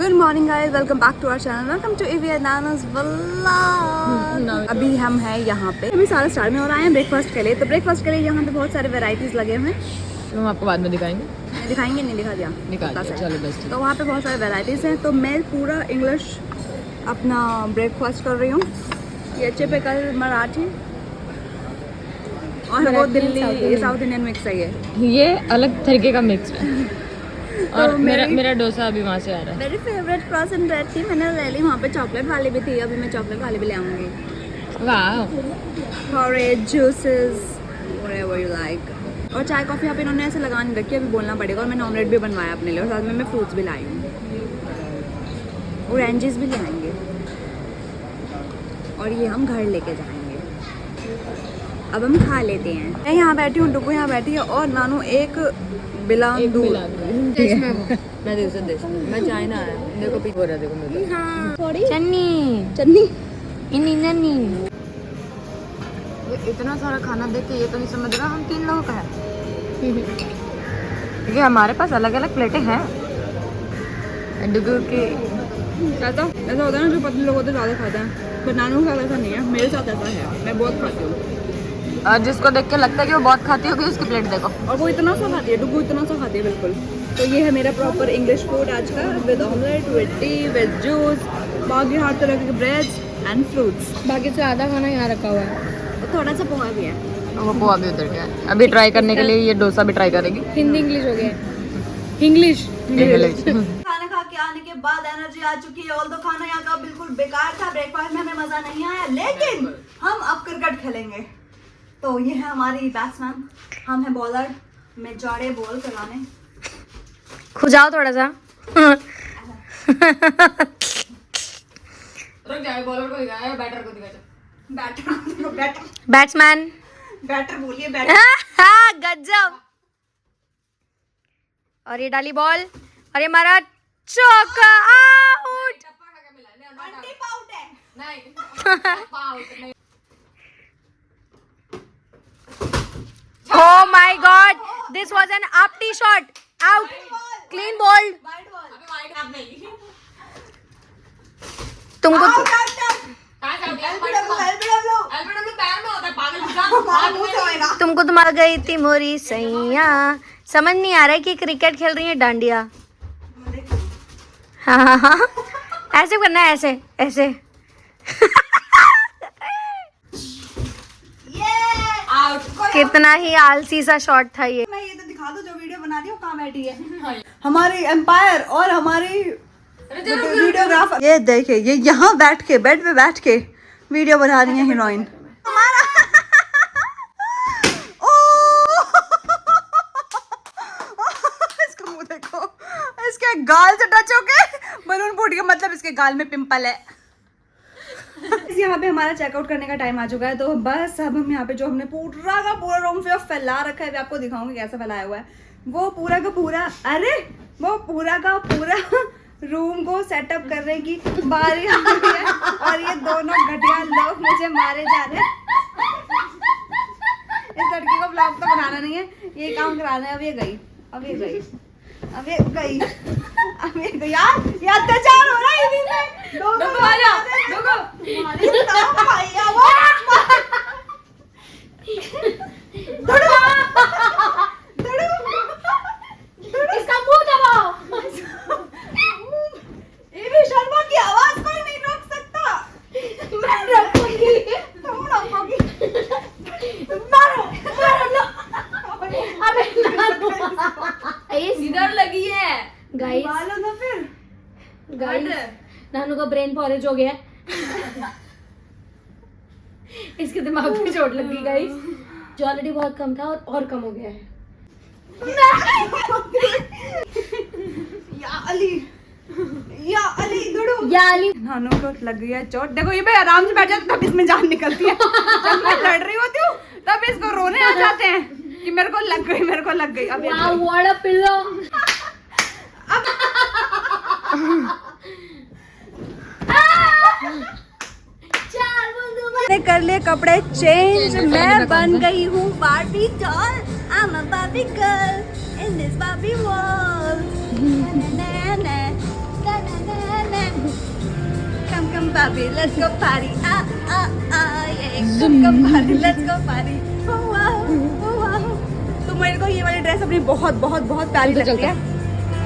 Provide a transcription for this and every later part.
Good morning guys, welcome back to our channel, welcome to एवी नानास vlog. अभी हम हैं यहाँ पे, अभी 4:30 में और आए हैं ब्रेकफास्ट के लिए। तो ब्रेकफास्ट के लिए यहाँ पे बहुत सारे वेराइटीज लगे हुए हैं, हम आपको बाद में दिखाएंगे। नहीं दिखा दिया, चलो बस। तो वहाँ पे बहुत सारे वेराइटीज हैं। तो मैं पूरा इंग्लिश अपना ब्रेकफास्ट कर रही हूँ, ये टिपिकल मराठी और वो दिल्ली साउथ इंडियन मिक्स है। ये अलग तरीके का मिक्स है। और तो मेरा डोसा अभी वहाँ से आ रहा है। मेरी फेवरेट क्रॉसन ब्रेड थी, मैंने ले ली। वहाँ पे चॉकलेट वाली भी थी, अभी मैं चॉकलेट वाली भी ले आऊँगी। वाह, porridge, juices, whatever you like। और चाय कॉफ़ी यहाँ पे इन्होंने ऐसे लगा नहीं रखी, अभी बोलना पड़ेगा। और मैंने ऑमलेट भी बनवाया अपने लिए, और साथ में मैं फ्रूट्स भी लाई हूँ, ऑरेंजेस भी ले आएंगे, और ये हम घर लेके जाएंगे। अब हम खा लेते हैं। मैं यहाँ बैठी हूँ, डुगू यहाँ बैठी है, और नानू एक बिलान दूर। मैं देश मैं चाइना है। देखो पीछे हो रहा है, देखो मेरे चन्नी नन्नी। इतना सारा खाना देख के ये तो नहीं समझ रहा हम 3 लोगों का है, क्योंकि हमारे पास अलग अलग प्लेटें हैं। डुगू की ऐसा होता है ना, जो पतले लोग होते हैं ज़्यादा खाते हैं, पर नानू का वैसा नहीं है। मेरे साथ ऐसा है, मैं बहुत खाती हूँ। और जिसको देख के लगता है कि वो बहुत खाती होगी, उसकी प्लेट देखो। और वो इतना सा खाती है, डुगू इतना सा खाती है बिल्कुल। तो ये है मेरा प्रॉपर इंग्लिश फूड आज का, with omelette, with T, with juice, बाकी हर तरह के ब्रेड्स एंड फ्रूट्स। बाकी से आधा खाना यहाँ रखा हुआ है, और थोड़ा सा पोहा भी है। वो पोहा भी उधर गया है। अभी ट्राई करने के लिए ये डोसा भी ट्राई करेगी। हिंदी इंग्लिश हो गया, इंग्लिश। खाना खा के आने के बाद एनर्जी आ चुकी है। ऑल्दो खाना यहाँ का बिल्कुल बेकार था, ब्रेकफास्ट में हमें मजा नहीं आया, लेकिन हम अब क्रिकेट खेलेंगे। तो ये है हमारी बैट्समैन, हम हैं बॉलर। मैं जड़े बॉल चलाने। खुजाओ थोड़ा सा। बॉलर को दिखाया, बैटर को दिखाया। बैट्समैन, बैटर बोलिए, बैटर। गजब। और ये डाली बॉल, और ये मारा चौका, out. Oh my God! This was an upty shot. Out. Clean ball. तुमको तुमको तो मर गई थी मोरी सैया। समझ नहीं आ रहा है कि क्रिकेट खेल रही है डांडिया। हाँ, ऐसे करना है, ऐसे ऐसे। कितना ही आलसी सा शॉट था ये। मैं ये तो दिखा दो, जो वीडियो बना रही हूँ कहाँ बैठी है हमारी एम्पायर और हमारी वीडियोग्राफर। ये देखिए, ये यहाँ बैठ के, बेड पे बैठ के वीडियो बना रही है हीरोइन हमारा। इसका मुंह देखो, इसके गाल से टच होके बलून फूट गया, मतलब इसके गाल में पिंपल है। यहाँ पे हमारा चेकआउट करने का टाइम आ चुका है, तो बस अब हम यहाँ पे जो हमने पूरा रूम से फैला रखा है, मैं आपको दिखाऊंगी कैसा फैलाया हुआ है। वो पूरा का पूरा, अरे वो पूरा का पूरा रूम को सेटअप करने की बारी आ गई है, और ये दोनों घटिया लोग मुझे मारे जा रहे हैं। इस लड़की को ब्लॉग तो बनाना नहीं है, ये काम कराना है। अब ये गई यार, ये अत्याचार हो रहा है इन्हीं पे। इसका मुंह दबाओ। एवी शर्मा की आवाज कोई नहीं रोक सकता। मैं रखूंगी। तुम रखोगी। मारो लो। अबे इधर लगी है गाइस। मारो ना फिर गाइस, नानू का ब्रेन पॉरेज हो गया। इसके दिमाग पे चोट लग गई गाइस, जो ऑलरेडी बहुत कम था और कम हो गया है। या अली नानू को लग गई है चोट। देखो, ये पे आराम से बैठ जाते, तब इसमें जान निकलती है। जब मैं लड़ रही होती हूँ तब इसको रोने आ जाते हैं कि मेरे को लग गई। अब व्हाट अ पिलो। मैंने कर लिए कपड़े चेंज, मैं बन गई हूँ Barbie doll. I am a Barbie girl in this Barbie world. अभी लेट्स गो पार्टी आ आ आ ये कम पार्टी लेट्स गो पार्टी तो मेरे को ये वाली ड्रेस अपनी बहुत बहुत बहुत प्यारी लगती है।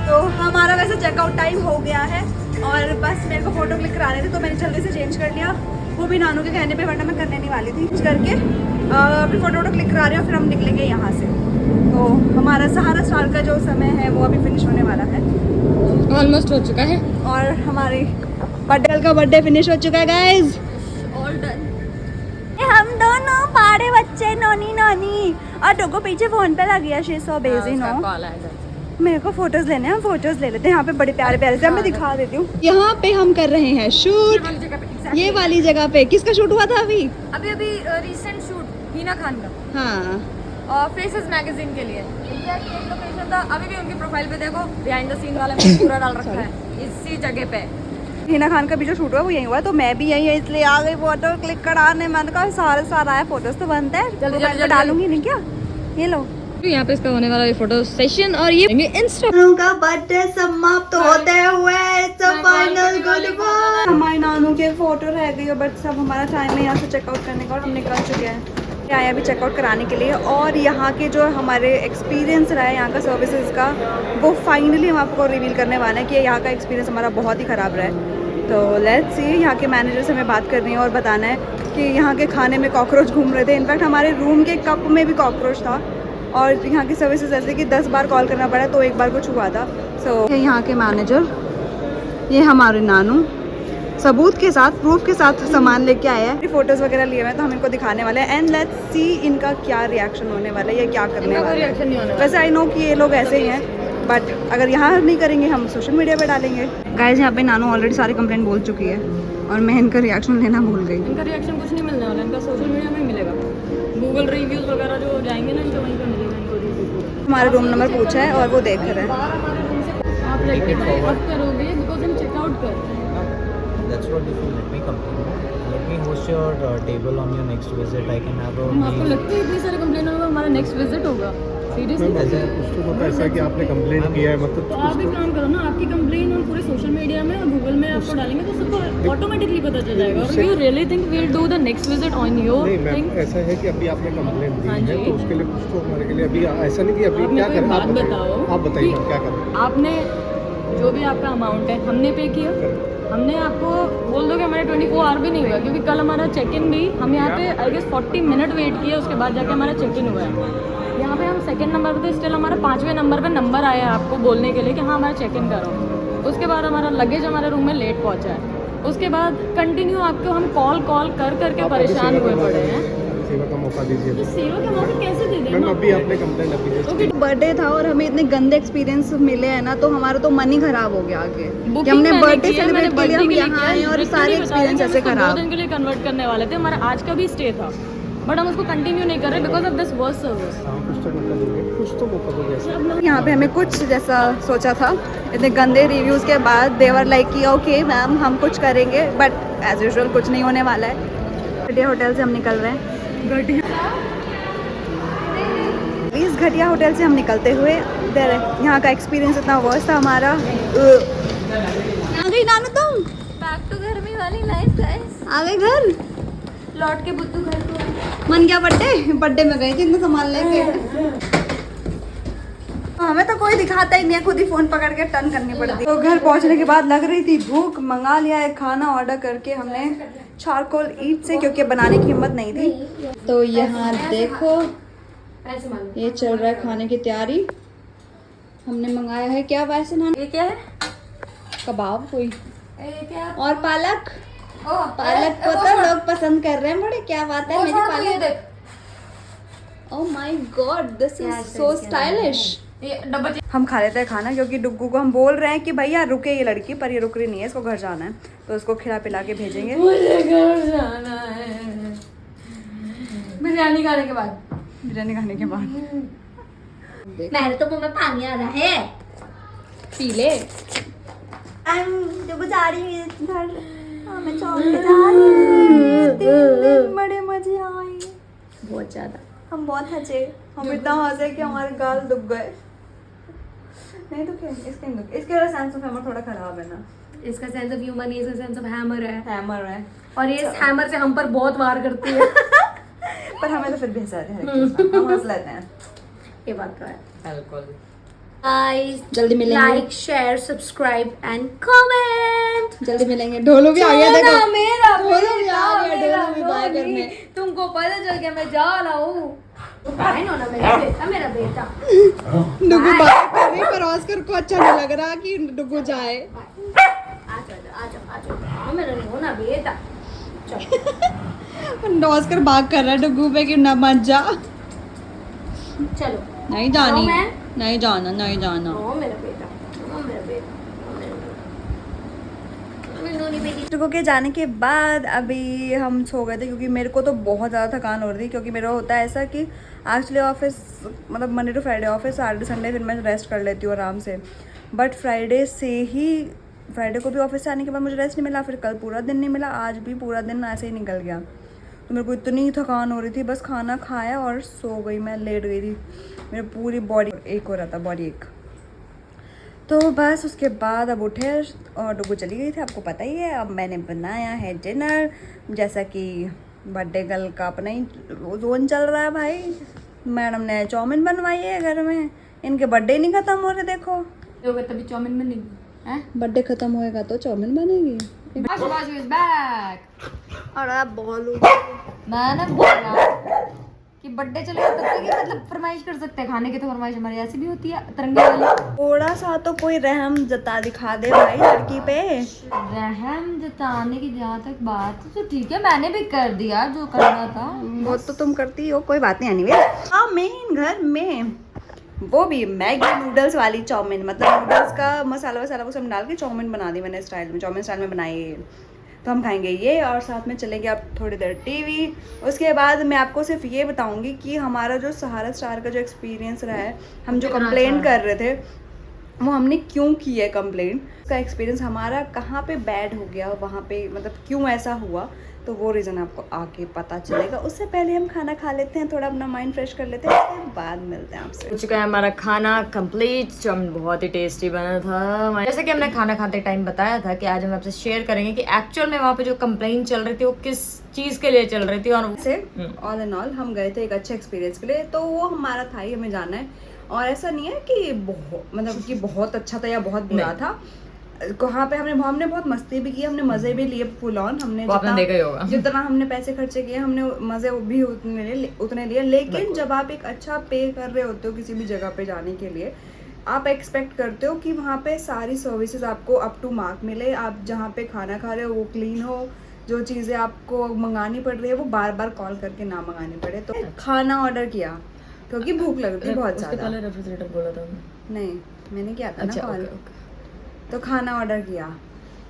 तो हमारा वैसे चेकआउट टाइम हो गया है और बस मेरे को फोटो क्लिक कराने थे तो मैंने जल्दी से चेंज कर लिया, वो भी नानू के कहने पे, वरना मैं करने नहीं वाली थी। चेंज करके अपनी फोटो क्लिक करा रहे हो, फिर हम निकलेंगे यहाँ से। तो हमारा सहारा स्टार का जो समय है वो अभी फिनिश होने वाला है, ऑलमोस्ट हो चुका है। और हमारी बर्थडे का बर्थडे फिनिश हो चुका है गाइज। All done. हम दोनों पाड़े बच्चे नोनी नोनी, और टोको पीछे फोन पे लगी है, शी सो बिजी नो। मेरे को फोटोज लेने हैं, हम फोटोज ले लेते हैं। यहाँ पे बड़े प्यारे प्यारे से मैं दिखा देती हूँ। यहाँ पे हम कर रहे हैं शूट, ये वाली जगह पे। किसका शूट हुआ था अभी अभी रिसेंट शूट हीना खान का, हाँ, और फेसेस मैगजीन के लिए। एग्जैक्ट एक लोकेशन था, अभी भी उनकी प्रोफाइल पे देखो बिहाइंड द सीन वाला मैंने पूरा डाल रखा है इसी जगह पे। हीना खान का भी जो शूट हुआ वो यही हुआ, तो मैं भी यही है इसलिए आ गई फोटो क्लिक कराने। मैंने कहा सारा आया, फोटोज तो बनते हैं, जल्दी डालूंगी नहीं क्या। ये लो, यहाँ पे इसका होने वाला ये फोटो सेशन, और ये इंस्टा का बर्थडे समाप्त होते हुए फाइनल गुड बाय। हमारे नानू के फोटो रह गई, बट सब हमारा टाइम है यहाँ से चेकआउट करने का और हम निकल चुके हैं। आए अभी चेकआउट कराने के लिए, और यहाँ के जो हमारे एक्सपीरियंस रहा है यहाँ का सर्विसेज का, वो फाइनली हम आपको रिवील करने वाले हैं कि यहाँ का एक्सपीरियंस हमारा बहुत ही ख़राब रहा है। तो लेट्स सी, यहाँ के मैनेजर से हमें बात करनी है और बताना है कि यहाँ के खाने में कॉकरोच घूम रहे थे। इनफैक्ट हमारे रूम के कप में भी कॉकरोच था, और यहाँ की सर्विसेज ऐसे कि 10 बार कॉल करना पड़ा तो एक बार कुछ हुआ था। सो यहाँ के मैनेजर, ये हमारे नानू सबूत के साथ, प्रूफ के साथ सामान लेके आए हैं। फोटोज वगैरह लिए हुए हैं तो हम इनको दिखाने वाले हैं, एंड लेट्स सी इनका क्या रिएक्शन होने वाला है, ये क्या करने वाले हैं। वैसे आई नो कि ये लोग ऐसे ही हैं, बट अगर यहाँ नहीं करेंगे हम सोशल मीडिया पे डालेंगे। गाइस यहाँ पे नानू ऑलरेडी सारे कंप्लेंट बोल चुकी है और मैं इनका रिएक्शन लेना भूल गई। इनका रिएक्शन कुछ नहीं मिलने वाला, इनका सोशल मीडिया में मिलेगा, गूगल रिव्यूज वगैरह जो जाएंगे ना इनके वहीं पे मिलेगा इनको रिव्यू। हमारा रूम नंबर पूछा है और वो देख रहे हैं। आप रेटिंग करोगे बिकॉज हम चेकआउट कर रहे हैं। That's what if you let me complain. Let me host your table on your next visit. I can have a आपको meal. लगता है इतनी सारे कंप्लेन होगा हमारा नेक्स्ट विजिट होगा? सीरियसली कुछ तो ऐसा है कि आपने कंप्लेंट किया है, मतलब तो आप एक काम करो ना, आपकी कंप्लेन हम पूरे सोशल मीडिया में और गूगल में आपको डालेंगे तो सबको ऑटोमेटिकली पता चल जाएगा। और you really think we will do the next visit on your नहीं थिंग? मैम, ऐसा है कि अभी आपने कंप्लेंट दी हाँ है जी। तो उसके लिए कुछ तो हमारे के लिए अभी ऐसा नहीं कि अभी आपने क्या कोई करें। बात बताओ आप बताइए कि क्या करें। आपने जो भी आपका अमाउंट है हमने पे किया, हमने आपको बोल दो कि हमारे 24 आवर भी नहीं हुआ, क्योंकि कल हमारा चेक इन भी हम यहाँ पे आई गेस 40 मिनट वेट किया, उसके बाद जाके हमारा चेक इन हुआ है। यहाँ पे हम सेकंड नंबर पे थे, स्टिल हमारा 5वें नंबर पे नंबर आया है आपको बोलने के लिए कि हाँ हमारा चेक इन करो। उसके बाद हमारा लगेज हमारे रूम में लेट पहुँचा है। उसके बाद कंटिन्यू आपको हम कॉल करके परेशान हुए पड़े हैं। सेवा का मौका दीजिए। तो सेवा का मौका कैसे दे दें मैम ना? अभी आपने कंप्लेंट अभी just बर्थडे था और हमें इतने गंदे एक्सपीरियंस मिले हैं ना, तो हमारा तो मन ही खराब हो गया आगे कि Booking हमने मैंने बर्थडे की है, सेलिब्रेट मैंने के लिए हम birthday के लिए यहाँ किया आए है, और इसलिए सारे नहीं बता रहे एक्सपीरियंस कि हम ऐसे इसको 2 खराब। दिन के लिए कन्वर्ट करने वाले थे, हमारा आज का भी स्टे था, बट हम उसको कंटिन्यू नहीं कर रहे because of this worst service. हाँ, कुछ तो मौका दोगे, कुछ तो मौका दोगे ऐसा। यहाँ पे हमें कुछ जैसा सोचा था, इतने गंदे रिव्यूज के बाद देवर लाइक कि ओके मैम हम कुछ करेंगे, बट एज यूजुअल कुछ नहीं होने वाला है। घटिया होटल से हम निकल रहे हैं, इस घटिया होटल से हम निकलते हुए यहाँ का एक्सपीरियंस इतना वर्स्ट था हमारा। आ गई नानू तुम? बैक टू घर में वाली लाइफ गाइस। आ गए घर? लौट के बुद्धू घर को मन क्या बर्थडे में गई थी इतना सामान लेके। हमें तो कोई दिखाता ही नहीं है, खुद ही फोन पकड़ के टर्न करनी पड़ती। तो घर पहुंचने के बाद लग रही थी भूख, मंगा लिया है खाना ऑर्डर करके हमने चारकोल ईट से, क्योंकि बनाने की हिम्मत नहीं थी। तो यहाँ देखो ये चल रहा है खाने की तैयारी। हमने मंगाया है क्या वैसे ना, ये क्या है? कबाब कोई ये क्या? और पालक। ओह पालक को तो लोग पसंद कर रहे हैं बड़े, क्या बात है मेरी ये पालक। देख oh my God this is so stylish. ये डब्बा हम खा लेते हैं खाना, क्योंकि डुग्गू को हम बोल रहे हैं कि भैया रुके ये लड़की, पर ये रुक रही नहीं है, इसको घर जाना है, तो इसको खिला पिला के भेजेंगे। मुझे घर जाना है बिरयानी खाने के बाद। बिरयानी खाने के बाद मेरे तो मुंह में पानी आ रहा है। पी ले। डुग्गू जा रही है घर, मैं छोड़ने जा रही हूँ। बड़े मजे आए, बहुत ज्यादा। हम बहुत हंसे, हम इतना हंसे कि हमारे गाल दुख गए। नहीं दुखे, इसके नहीं दुखे, इसके वजह सेंस ऑफ ह्यूमर थोड़ा खराब है ना, इसका सेंस ऑफ ह्यूमर नहीं, इसका सेंस ऑफ हैमर है। है और ये इस हैमर से हम पर बहुत वार करती है। पर हमें तो फिर भी हंसा हम हंस लेते हैं। ये बात तो है। अल्कोहल। गाइस जल्दी मिलेंगे। Like share subscribe and comment. जल्दी मिलेंगे। ढोलू भी आ गया देखो। मेरा ढोलू भी आ गया, ढोलू भी बाय करने। तुमको पता चल गया मैं जा रहा हूँ। भाई नो ना मेरा बेटा डुगू बात कर रही पर ऑस्कर को अच्छा नहीं लग रहा कि डुगू जाए। आ मेरा नोना बेटा चलो। ऑस्कर बात कर रहा है डुगू पे कि ना मत जा। चलो नहीं जानी, जाऊं मैं? नहीं जाना, नहीं जाना। ओ मेरा बेटा, ओ मेरा बेटा, ओ मेरा बेटा। मेरी नोनी बेटी। डुगू के जाने के बाद अभी हम सो गए थे क्योंकि मेरे को तो बहुत ज़्यादा थकान हो रही थी, क्योंकि मेरा होता है ऐसा कि एक्चुअली ऑफिस मतलब Monday to Friday office, Saturday Sunday फिर मैं रेस्ट कर लेती हूँ आराम से। बट फ्राइडे को भी ऑफिस से आने के बाद मुझे रेस्ट नहीं मिला, फिर कल पूरा दिन नहीं मिला, आज भी पूरा दिन ऐसे ही निकल गया। तो मेरे को इतनी थकान हो रही थी, बस खाना खाया और सो गई, मैं लेट गई थी। मेरी पूरी बॉडी एक हो रहा था, बॉडी एक। तो बस उसके बाद अब उठे और डुगू चली गई थी, आपको पता ही है। अब मैंने बनाया है डिनर, जैसा कि बर्थडे गर्ल का अपना ही जोन चल रहा है भाई। मैडम ने चाउमीन बनवाई है घर में, इनके बर्थडे नहीं ख़त्म हो रहे देखो। तभी चाउमीन बनेगी हैं? बर्थडे ख़त्म होएगा तो चाउमीन बनेगी। Bash is back। और आप बोलो मैंने बोला कि बर्थडे चलेगा तब तक ही मतलब फरमाइश कर सकते हैं, खाने की तो फरमाइश हमारी ऐसी भी होती है तिरंगे वाली। थोड़ा सा तो कोई रहम जता दिखा दे भाई लड़की पे। रहम जताने की जहाँ तक बात है तो ठीक है, मैंने भी कर दिया जो करना था। वो तो तुम करती हो, कोई बात नहीं। एनीवे हाँ, मेन घर में वो भी मैगी नूडल्स वाली चाउमीन, मतलब नूडल्स का मसाला वसाला वो सब डाल के चाउमीन बना दी मैंने स्टाइल में, चाउमीन स्टाइल में बनाई। तो हम खाएंगे ये और साथ में चलेंगे अब थोड़ी देर टीवी। उसके बाद मैं आपको सिर्फ ये बताऊंगी कि हमारा जो सहारा स्टार का जो एक्सपीरियंस रहा है, हम जो कंप्लेन कर रहे थे वो हमने क्यों की है कंप्लेंट, उसका एक्सपीरियंस हमारा कहाँ पे बैड हो गया, वहाँ पे मतलब क्यों ऐसा हुआ, तो वो रीज़न आपको आके पता चलेगा। उससे पहले हम खाना खा लेते हैं, थोड़ा अपना माइंड फ्रेश कर लेते हैं, उसके बाद मिलते हैं आपसे। हो चुका है हमारा खाना कंप्लीट, चाउमीन बहुत ही टेस्टी बना था। जैसे कि हमने खाना खाते टाइम बताया था कि आज हम आपसे शेयर करेंगे कि एक्चुअल में वहाँ पे जो कंप्लेन चल रही थी वो किस चीज़ के लिए चल रही थी। और से ऑल एंड ऑल हम गए थे एक अच्छे एक्सपीरियंस के लिए, तो वो हमारा था ही, हमें जाना है। और ऐसा नहीं है कि बहुत अच्छा था या बहुत बुरा था। वहाँ पे हमने बहुत मस्ती भी की, हमने मज़े भी लिए फुल ऑन। हमने जितना हमने पैसे खर्चे किए हमने मज़े भी उतने लिए। लेकिन जब आप एक अच्छा पे कर रहे होते हो किसी भी जगह पे जाने के लिए, आप एक्सपेक्ट करते हो कि वहाँ पे सारी सर्विसेज आपको अप टू मार्क मिले। आप जहाँ पे खाना खा रहे हो वो क्लीन हो, जो चीज़ें आपको मंगानी पड़ रही है वो बार बार कॉल करके ना मंगानी पड़े। तो खाना ऑर्डर किया क्योंकि भूख लग रही थी बहुत ज़्यादा। रेफ्रिजरेटर बोला था नहीं, मैंने किया था ना कॉल। तो खाना ऑर्डर किया,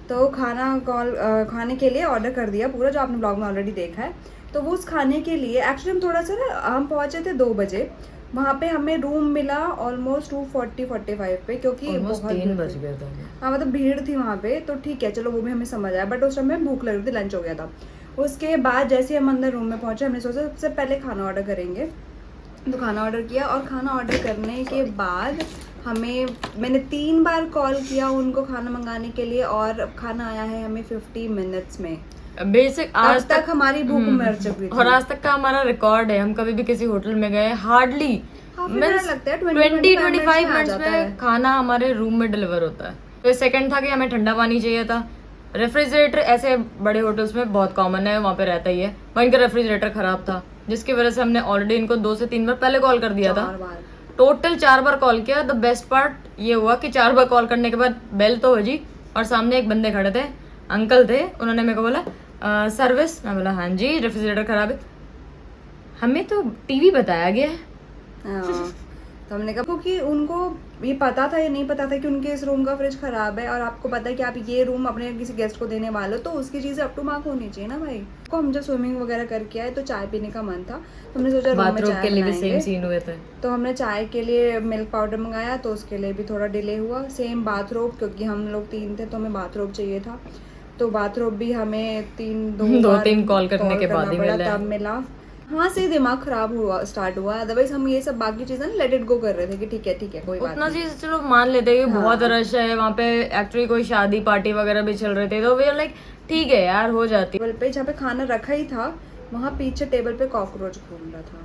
तो खाने के लिए ऑर्डर कर दिया पूरा, जो आपने ब्लॉग में ऑलरेडी देखा है। तो वो उस खाने के लिए एक्चुअली हम थोड़ा सा हम पहुँचे थे 2 बजे, वहाँ पे हमें रूम मिला ऑलमोस्ट 2:40-45 पे, क्योंकि बहुत 3 बज गया था। हाँ मतलब भीड़ थी वहाँ पे। तो ठीक है चलो वो भी हमें समझ आया, बट उस टाइम में भूख लग रही थी, लंच हो गया था। उसके बाद जैसे हम अंदर रूम में पहुँचे, हमने सोचा सबसे पहले खाना ऑर्डर करेंगे। तो खाना ऑर्डर किया और खाना ऑर्डर करने के बाद मैंने 3 बार कॉल किया उनको खाना मंगाने के लिए, और खाना आया है हमें 50 मिनट्स में। बेसिक आज तक हमारी भूख मर चुकी थी। और आज तक का हमारा रिकॉर्ड है, हम कभी भी किसी होटल में गए हार्डली लगता है 20-25 मिनट्स में खाना हमारे रूम में डिलीवर होता है। तो सेकंड था कि हमें ठंडा पानी चाहिए था। रेफ्रिजरेटर ऐसे बड़े होटल्स में बहुत कॉमन है, वहाँ पे रहता ही है। वहाँ इनका रेफ्रिजरेटर खराब था, जिसकी वजह से हमने ऑलरेडी इनको 2 से 3 बार पहले कॉल कर दिया था। टोटल 4 बार कॉल किया। द बेस्ट पार्ट ये हुआ कि 4 बार कॉल करने के बाद बेल तो बजी और सामने एक बंदे खड़े थे, अंकल थे, उन्होंने मेरे को बोला सर्विस। मैं बोला हाँ जी, रेफ्रिजरेटर खराब है। हमें तो टीवी बताया गया है। तो हमने कहा क्योंकि उनको ये पता था या नहीं पता था कि उनके इस रूम का फ्रिज खराब है, और आपको पता है कि आप ये रूम अपने किसी गेस्ट को देने वाले हो, तो उसकी चीज़ें अप टू मार्क होनी चाहिए ना भाई। को हम जब स्विमिंग वगैरह करके आए तो चाय पीने का मन था, तो हमने सोचा रूम में चाय के लिए भी सेम बनाएंगे। सीन हुए थे। तो हमने चाय के लिए मिल्क पाउडर मंगाया, तो उसके लिए भी थोड़ा डिले हुआ। सेम बाथरोब, क्योंकि हम लोग 3 थे तो हमें बाथरोब चाहिए था, तो बाथरोब भी हमें 2-3 कॉल करने के बाद ही मिला। तब मिला। वहाँ से दिमाग खराब हुआ स्टार्ट हुआ, अदरवाइज हम ये सब बाकी चीजें लेट इट गो कर रहे थे कि ठीक है कोई बात उतना नहीं। चीज चलो मान लेते हैं कि बहुत रश है वहाँ पे, एक्चुअली कोई शादी पार्टी वगैरह भी चल रहे थे, तो वी आर लाइक ठीक है यार, हो जाती। टेबल पे जहाँ पे खाना रखा ही था वहाँ पीछे टेबल पे कॉकरोच घूम रहा था,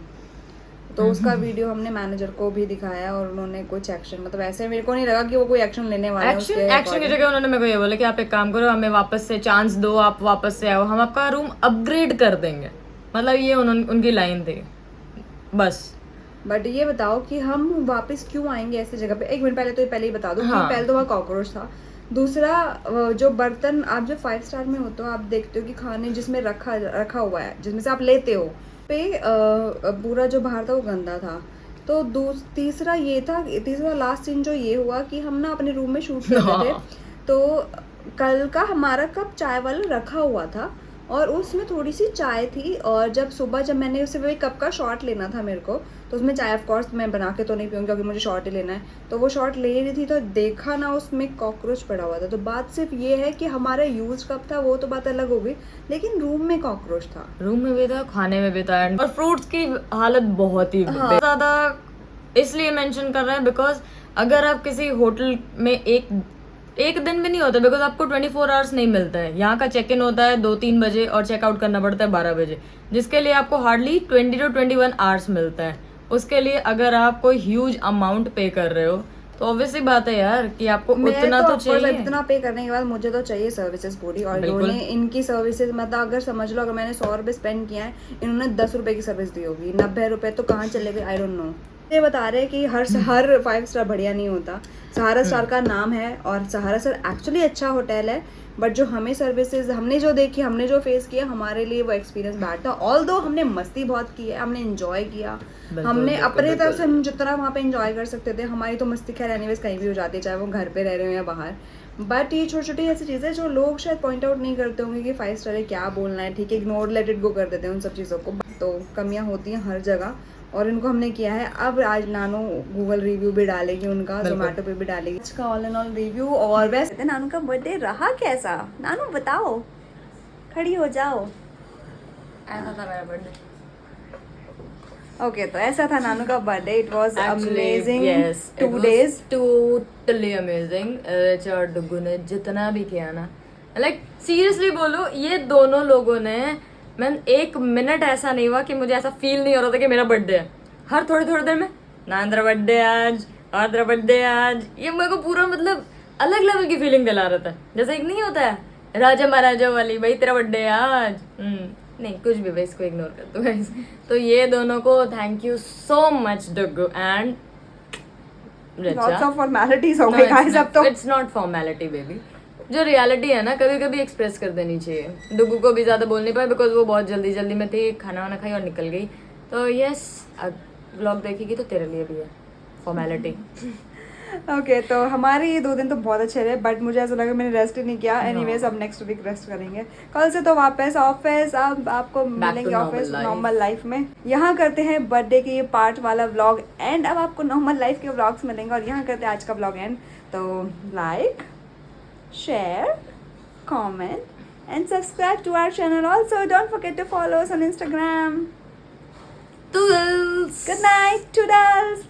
तो उसका वीडियो हमने मैनेजर को भी दिखाया और उन्होंने कुछ एक्शन, मतलब ऐसे मेरे को नहीं लगा कि वो कोई एक्शन लेने वाला है उसके एक्शन की जगह उन्होंने मेरे को ये बोला कि आप एक काम करो, हमें वापस से चांस दो, आप वापस से आओ, हम आपका रूम अपग्रेड कर देंगे, मतलब ये उनकी लाइन थी बस। बट ये बताओ कि हम वापस क्यों आएंगे ऐसी जगह पे? एक मिनट पहले तो ये पहले ही बता दो कि पहले तो वहाँ कॉकरोच था, दूसरा जो बर्तन आप जो 5 स्टार में होते हो आप देखते हो कि खाने जिसमें रखा हुआ है, जिसमें से आप लेते हो पे पूरा जो बाहर था वो गंदा था। तो तीसरा लास्ट सीन जो ये हुआ कि हम ना अपने रूम में शूट कर रहे थे, तो कल का हमारा कप चाय वाला रखा हुआ था और उसमें थोड़ी सी चाय थी, और जब मैंने उसे वही कप का शॉट लेना था मेरे को, तो उसमें चाय ऑफ कोर्स मैं बना के तो नहीं पीऊँगी क्योंकि मुझे शॉट ही लेना है, तो वो शॉट ले रही थी तो देखा ना उसमें कॉकरोच पड़ा हुआ था। तो बात सिर्फ ये है कि हमारा यूज कप था वो तो बात अलग हो गई, लेकिन रूम में कॉकरोच था, रूम में भी था, खाने में भी था, और फ्रूट्स की हालत बहुत ही ज्यादा इसलिए मेंशन कर रहे हैं बिकॉज अगर आप किसी होटल में एक दिन भी नहीं होता, बिकॉज आपको 24 आवर्स नहीं मिलता है। यहाँ का चेक इन होता है 2-3 बजे और चेकआउट करना पड़ता है 12 बजे, जिसके लिए आपको हार्डली 20 to 21 आवर्स मिलता है। उसके लिए अगर आप कोई ह्यूज अमाउंट पे कर रहे हो तो ऑब्वियसली बात है यार कि आपको उतना तो चाहिए। इतना पे करने के बाद मुझे तो चाहिए सर्विसेज पूरी, और इन्होंने इनकी सर्विसेज मतलब अगर समझ लो अगर मैंने 100 रुपये स्पेंड किया है, इन्होंने 10 रुपए की सर्विस दी होगी, 90 रुपए तो कहाँ चले गए आई डोंट नो। ये बता रहे हैं कि हर 5 स्टार बढ़िया नहीं होता, सहारा स्टार का नाम है और सहारा स्टार एक्चुअली अच्छा होटल है, बट जो हमें सर्विसेज हमने जो देखी, हमने जो फेस किया, हमारे लिए वो एक्सपीरियंस बैड था। ऑल्दो हमने मस्ती बहुत की है, हमने एंजॉय किया, हमने अपने तरफ से हम जितना वहाँ पे एंजॉय कर सकते थे, हमारी तो मस्ती खैर एनीवेज कहीं भी हो जाती है, चाहे वो घर पे रह रहे हो या बाहर। बट ये छोटी छोटी ऐसी चीज़ें जो लोग शायद पॉइंट आउट नहीं करते होंगे कि 5 स्टार है क्या बोलना है, ठीक है इग्नोर लेट इट गो कर देते हैं उन सब चीज़ों को। तो कमियाँ होती हैं हर जगह और इनको हमने किया है। अब आज नानू गूगल रिव्यू भी डालेगी उनका, जोमेटो पे भी डालेगी इसका ऑल एंड ऑल रिव्यू। और वैसे नानू का बर्थडे रहा कैसा, नानू बताओ, खड़ी हो जाओ। ऐसा था मेरा बर्थडे। ओके तो ऐसा था नानू का birthday, it was amazing 2 days, totally amazing. और डुगू ने जितना भी किया ना, लाइक सीरियसली बोलो ये दोनों लोगों ने, मैं 1 मिनट ऐसा नहीं हुआ कि मुझे ऐसा फील नहीं हो रहा था कि मेरा बर्थडे है। हर थोड़ी देर में नांद्रा बर्थडे आज, आद्रा बर्थडे आज, ये मेरे को पूरा मतलब अलग लेवल की फीलिंग दिला रहा था। जैसे एक नहीं होता है राजा महाराजा वाली, भाई तेरा बर्थडे है आज, नहीं कुछ भी भाई, इसको इग्नोर कर दो गाइस। तो ये दोनों को थैंक यू सो मच डुगू एंड लॉट्स ऑफ फॉर्मेलिटीज हो गई गाइस अब तो। इट्स नॉट फॉर्मेलिटी बेबी, जो रियलिटी है ना कभी कभी एक्सप्रेस कर देनी चाहिए। डुगू को भी ज़्यादा बोल नहीं पाए बिकॉज वो बहुत जल्दी में थी, खाना वाना खाई और निकल गई। तो यस अब व्लॉग देखेगी तो तेरे लिए भी है फॉर्मेलिटी। ओके तो हमारे ये 2 दिन तो बहुत अच्छे रहे, बट मुझे ऐसा लगा मैंने रेस्ट ही नहीं किया। एनीवेज अब नेक्स्ट वीक रेस्ट करेंगे, कल से तो वापस ऑफिस। अब आपको मिलेंगे ऑफिस नॉर्मल लाइफ में। यहाँ करते हैं बर्थडे के ये पार्ट वाला व्लॉग एंड, अब आपको नॉर्मल लाइफ के व्लॉग्स मिलेंगे और यहाँ करते हैं आज का व्लॉग एंड। तो like, share, comment and subscribe to our channel. Also don't forget to follow us on Instagram. Toodles. Good night, toodles.